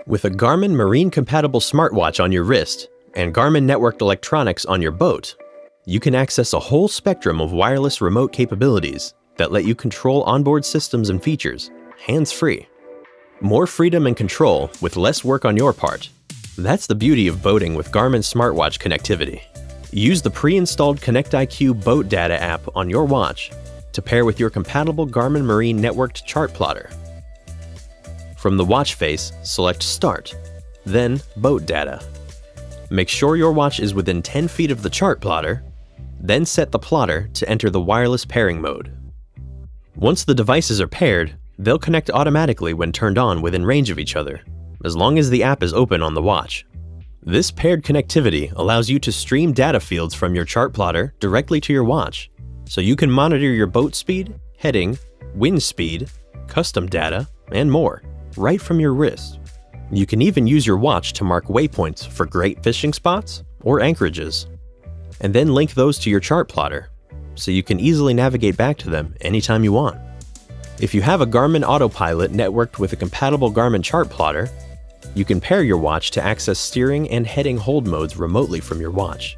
With a Garmin marine-compatible smartwatch on your wrist and Garmin networked electronics on your boat, you can access a whole spectrum of wireless remote capabilities that let you control onboard systems and features, hands-free. More freedom and control with less work on your part. That's the beauty of boating with Garmin smartwatch connectivity. Use the pre-installed Connect IQ boat data app on your watch to pair with your compatible Garmin Marine networked chart plotter. From the watch face, select Start, then Boat Data. Make sure your watch is within 10 feet of the chart plotter, then set the plotter to enter the wireless pairing mode. Once the devices are paired, they'll connect automatically when turned on within range of each other, as long as the app is open on the watch. This paired connectivity allows you to stream data fields from your chart plotter directly to your watch, so you can monitor your boat speed, heading, wind speed, custom data, and more, right from your wrist. You can even use your watch to mark waypoints for great fishing spots or anchorages, and then link those to your chart plotter, so you can easily navigate back to them anytime you want. If you have a Garmin Autopilot networked with a compatible Garmin chart plotter, you can pair your watch to access steering and heading hold modes remotely from your watch.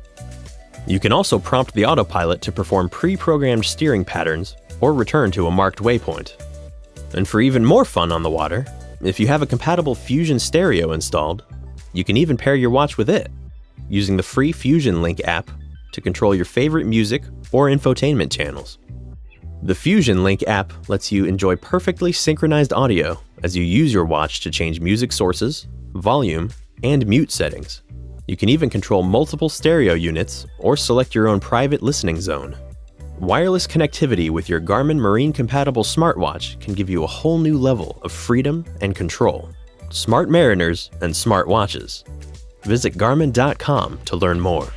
You can also prompt the Autopilot to perform pre-programmed steering patterns or return to a marked waypoint. And for even more fun on the water, if you have a compatible Fusion stereo installed, you can even pair your watch with it, using the free Fusion Link app to control your favorite music or infotainment channels. The Fusion Link app lets you enjoy perfectly synchronized audio as you use your watch to change music sources, volume, and mute settings. You can even control multiple stereo units or select your own private listening zone. Wireless connectivity with your Garmin marine-compatible smartwatch can give you a whole new level of freedom and control. Smart mariners and smart watches. Visit Garmin.com to learn more.